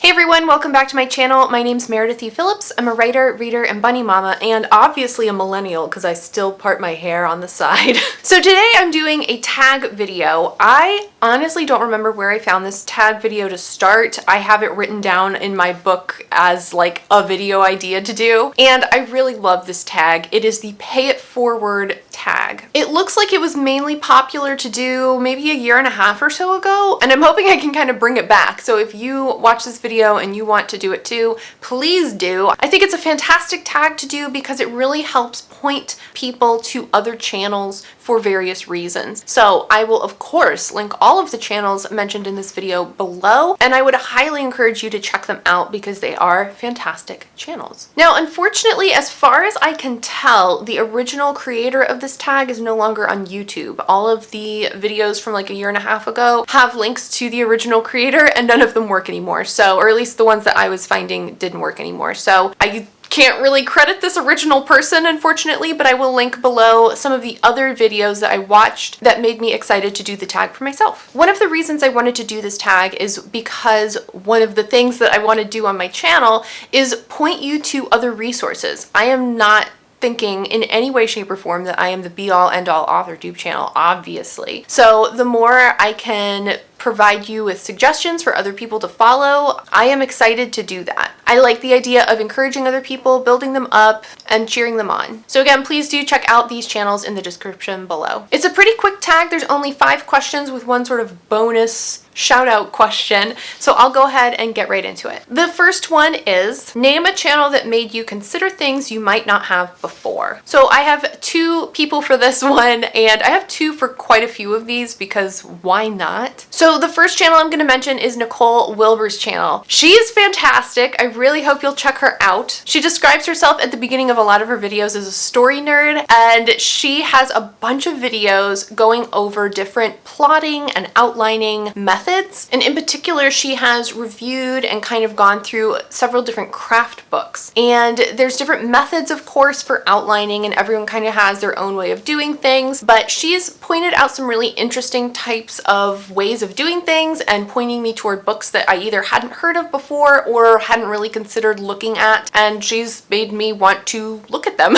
Hey everyone, welcome back to my channel. My name's Meredith Phillips. I'm a writer, reader, and bunny mama, and obviously a millennial because I still part my hair on the side. So today I'm doing a tag video. I honestly don't remember where I found this tag video to start. I have it written down in my book as like a video idea to do, and I really love this tag. It is the pay it forward tag. It looks like it was mainly popular to do maybe a year and a half or so ago, and I'm hoping I can kind of bring it back. So if you watch this video and you want to do it too, please do. I think it's a fantastic tag to do because it really helps point people to other channels for various reasons. So I will of course link all of the channels mentioned in this video below, and I would highly encourage you to check them out because they are fantastic channels. Now, unfortunately, as far as I can tell, the original creator of this tag is no longer on YouTube. All of the videos from like a year and a half ago have links to the original creator and none of them work anymore. So, or at least the ones that I was finding didn't work anymore. So I can't really credit this original person, unfortunately, but I will link below some of the other videos that I watched that made me excited to do the tag for myself. One of the reasons I wanted to do this tag is because one of the things that I want to do on my channel is point you to other resources. I am not thinking in any way, shape, or form that I am the be-all, end-all AuthorTube channel, obviously. So the more I can provide you with suggestions for other people to follow, I am excited to do that. I like the idea of encouraging other people, building them up, and cheering them on. So again, please do check out these channels in the description below. It's a pretty quick tag. There's only 5 questions with one sort of bonus shout out question. So I'll go ahead and get right into it. The first one is, name a channel that made you consider things you might not have before. So I have 2 people for this one, and I have 2 for quite a few of these because why not? So the first channel I'm going to mention is Nicole Wilbur's channel. She is fantastic. I really hope you'll check her out. She describes herself at the beginning of a lot of her videos as a story nerd, and she has a bunch of videos going over different plotting and outlining methods. And in particular, she has reviewed and kind of gone through several different craft books. And there's different methods, of course, for outlining, and everyone kind of has their own way of doing things. But she's pointed out some really interesting types of ways of doing things and pointing me toward books that I either hadn't heard of before or hadn't really considered looking at. And she's made me want to look at them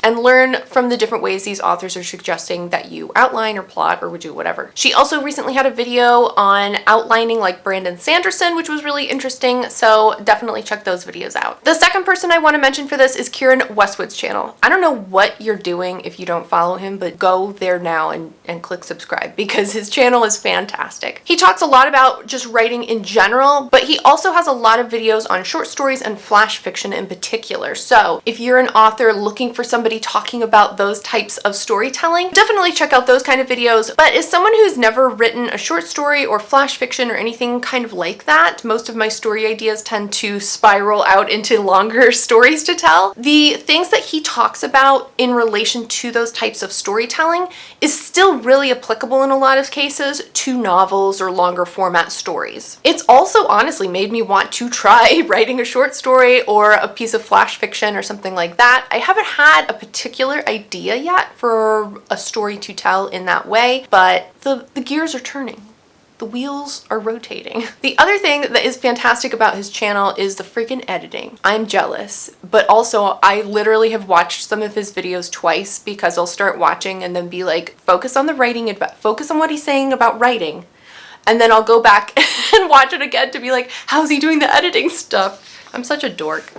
and learn from the different ways these authors are suggesting that you outline or plot or do whatever. She also recently had a video on outlining like Brandon Sanderson, which was really interesting, so definitely check those videos out. The second person I want to mention for this is Kieran Westwood's channel. I don't know what you're doing if you don't follow him, but go there now and click subscribe because his channel is fantastic. He talks a lot about just writing in general, but he also has a lot of videos on short stories and flash fiction in particular. So if you're an author looking for somebody talking about those types of storytelling, definitely check out those kind of videos. But as someone who's never written a short story or flash fiction or anything kind of like that, most of my story ideas tend to spiral out into longer stories to tell. The things that he talks about in relation to those types of storytelling is still really applicable in a lot of cases to novels or longer format stories. It's also honestly made me want to try writing a short story or a piece of flash fiction or something like that. I haven't had a particular idea yet for a story to tell in that way, but the gears are turning. The wheels are rotating. The other thing that is fantastic about his channel is the freaking editing. I'm jealous, but also I literally have watched some of his videos twice because I'll start watching and then be like, focus on the writing, focus on what he's saying about writing. And then I'll go back and watch it again to be like, how's he doing the editing stuff? I'm such a dork.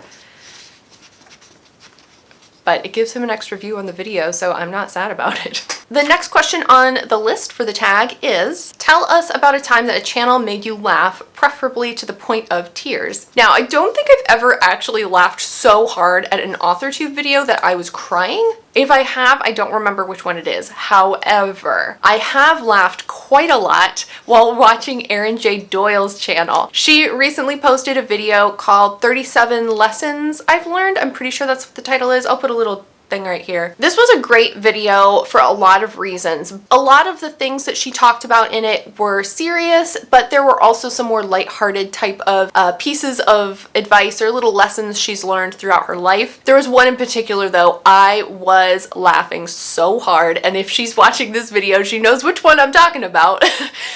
But it gives him an extra view on the video, so I'm not sad about it. The next question on the list for the tag is, tell us about a time that a channel made you laugh, preferably to the point of tears. Now, I don't think I've ever actually laughed so hard at an AuthorTube video that I was crying. If I have, I don't remember which one it is. However, I have laughed quite a lot while watching Erin J. Doyle's channel. She recently posted a video called 37 Lessons I've Learned. I'm pretty sure that's what the title is. I'll put a little thing right here. This was a great video for a lot of reasons. A lot of the things that she talked about in it were serious, but there were also some more lighthearted type of pieces of advice or little lessons she's learned throughout her life. There was one in particular though, I was laughing so hard, and if she's watching this video, she knows which one I'm talking about.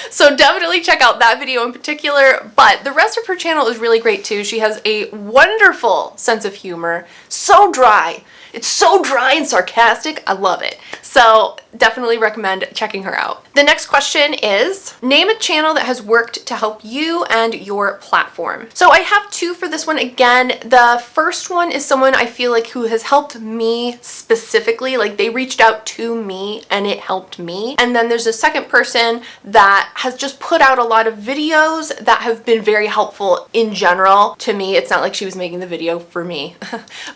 So definitely check out that video in particular, but the rest of her channel is really great too. She has a wonderful sense of humor, so dry. It's so dry and sarcastic. I love it. So definitely recommend checking her out. The next question is, name a channel that has worked to help you and your platform. So I have two for this one again. The first one is someone I feel like who has helped me specifically, like they reached out to me and it helped me. And then there's a second person that has just put out a lot of videos that have been very helpful in general to me. It's not like she was making the video for me,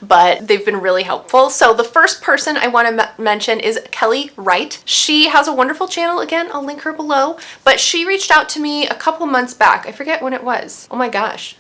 but they've been really helpful. So the first person I want to mention is Kelly Wright. She has a wonderful channel. Again, I'll link her below, but she reached out to me a couple months back. I forget when it was. Oh my gosh.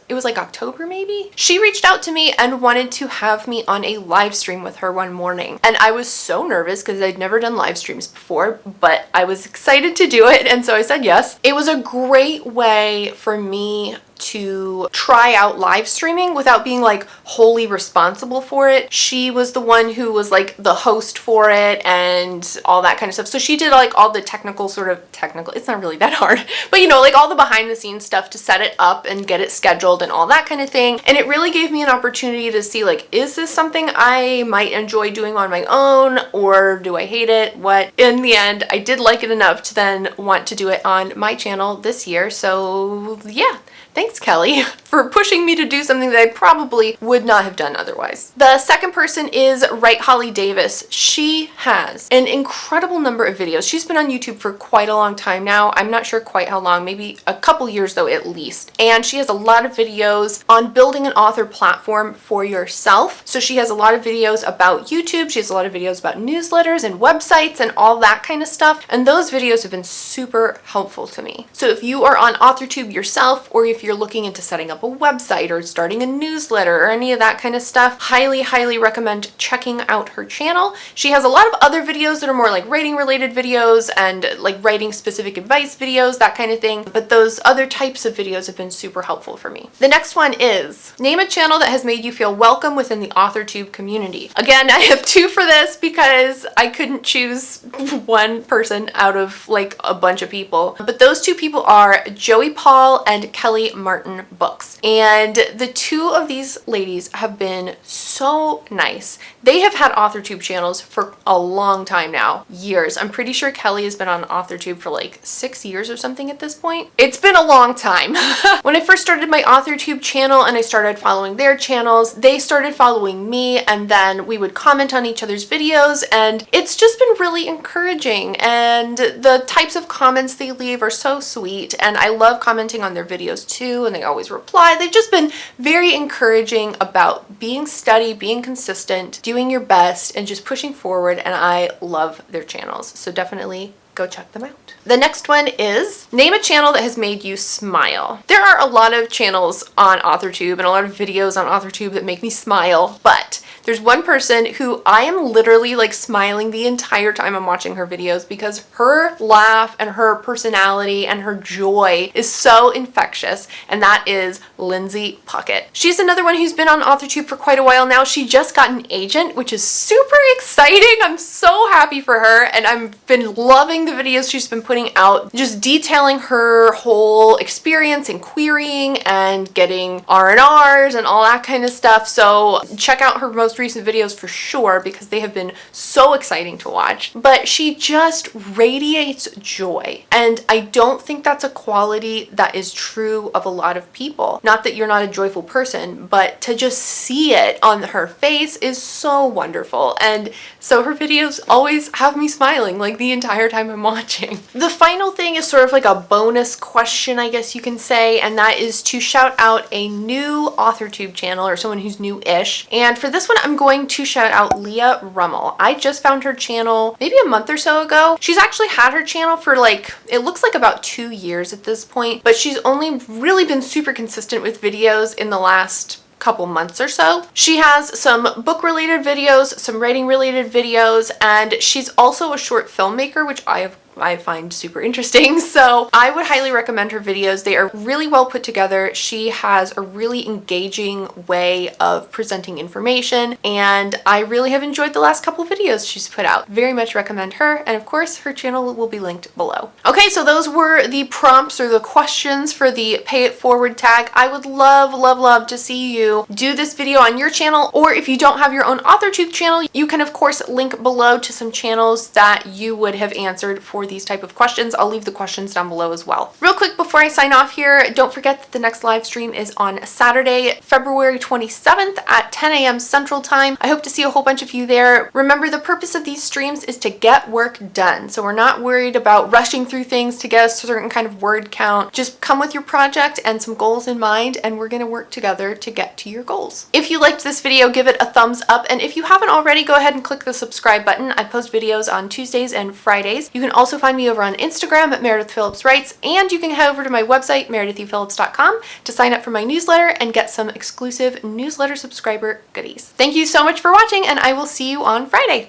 It was like October maybe? She reached out to me and wanted to have me on a live stream with her one morning. And I was so nervous because I'd never done live streams before, but I was excited to do it. And so I said yes. It was a great way for me to try out live streaming without being like wholly responsible for it. She was the one who was like the host for it and all that kind of stuff. So she did like all the technical, it's not really that hard, but you know, like all the behind the scenes stuff to set it up and get it scheduled and all that kind of thing. And it really gave me an opportunity to see like, is this something I might enjoy doing on my own, or do I hate it? What? In the end, I did like it enough to then want to do it on my channel this year. So yeah. Thanks, Kelly, for pushing me to do something that I probably would not have done otherwise. The second person is Wright Holly Davis. She has an incredible number of videos. She's been on YouTube for quite a long time now. I'm not sure quite how long, maybe a couple years though at least. And she has a lot of videos on building an author platform for yourself. So she has a lot of videos about YouTube. She has a lot of videos about newsletters and websites and all that kind of stuff. And those videos have been super helpful to me. So if you are on AuthorTube yourself, or if you're looking into setting up a website or starting a newsletter or any of that kind of stuff, highly recommend checking out her channel. She has a lot of other videos that are more like writing related videos and like writing specific advice videos, that kind of thing. But those other types of videos have been super helpful for me. The next one is, name a channel that has made you feel welcome within the AuthorTube community. Again, I have two for this because I couldn't choose one person out of like a bunch of people. But those two people are Joey Paul and Kelly Martin Books. And the two of these ladies have been so nice. They have had AuthorTube channels for a long time now, years. I'm pretty sure Kelly has been on AuthorTube for like 6 years or something at this point. It's been a long time. When I first started my AuthorTube channel and I started following their channels, they started following me, and then we would comment on each other's videos, and it's just been really encouraging. And the types of comments they leave are so sweet, and I love commenting on their videos too, and they always reply. They've just been very encouraging about being steady, being consistent, doing your best, and just pushing forward, and I love their channels. So definitely go check them out. The next one is, name a channel that has made you smile. There are a lot of channels on AuthorTube and a lot of videos on AuthorTube that make me smile, but there's one person who I am literally like smiling the entire time I'm watching her videos because her laugh and her personality and her joy is so infectious, and that is Lindsay Puckett. She's another one who's been on AuthorTube for quite a while now. She just got an agent, which is super exciting. I'm so happy for her, and I've been loving the videos she's been putting out, just detailing her whole experience in querying and getting R&Rs and all that kind of stuff. So check out her most recent videos for sure because they have been so exciting to watch. But she just radiates joy, and I don't think that's a quality that is true of a lot of people. Not that you're not a joyful person, but to just see it on her face is so wonderful. And so her videos always have me smiling like the entire time I'm watching. The final thing is sort of like a bonus question, I guess you can say, and that is to shout out a new AuthorTube channel or someone who's new-ish. And for this one, I'm going to shout out Leah Rummel. I just found her channel maybe a month or so ago. She's actually had her channel for like, it looks like about 2 years at this point, but she's only really been super consistent with videos in the last couple months or so. She has some book related videos, some writing related videos, and she's also a short filmmaker, which I find super interesting. So I would highly recommend her videos. They are really well put together. She has a really engaging way of presenting information, and I really have enjoyed the last couple videos she's put out. Very much recommend her, and of course her channel will be linked below. Okay, so those were the prompts or the questions for the pay it forward tag. I would love to see you do this video on your channel, or if you don't have your own AuthorTube channel, you can of course link below to some channels that you would have answered for these type of questions. I'll leave the questions down below as well. Real quick before I sign off here, don't forget that the next live stream is on Saturday, February 27th at 10 a.m. Central Time. I hope to see a whole bunch of you there. Remember, the purpose of these streams is to get work done. So we're not worried about rushing through things to get a certain kind of word count. Just come with your project and some goals in mind, and we're going to work together to get to your goals. If you liked this video, give it a thumbs up. And if you haven't already, go ahead and click the subscribe button. I post videos on Tuesdays and Fridays. You can also find me over on Instagram at Meredith Phillips Writes, and you can head over to my website, meredithphillips.com, to sign up for my newsletter and get some exclusive newsletter subscriber goodies. Thank you so much for watching, and I will see you on Friday.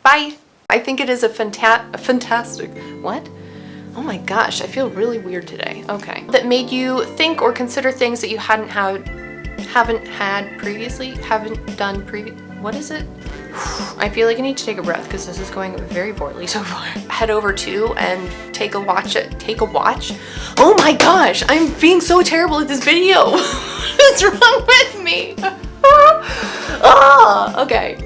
Bye. I think it is a fantastic, what? Oh my gosh, I feel really weird today. Okay. That made you think or consider things that you haven't done previously. What is it? I feel like I need to take a breath because this is going very poorly so far. Head over to and take a watch. Oh my gosh, I'm being so terrible at this video. What's wrong with me? Okay.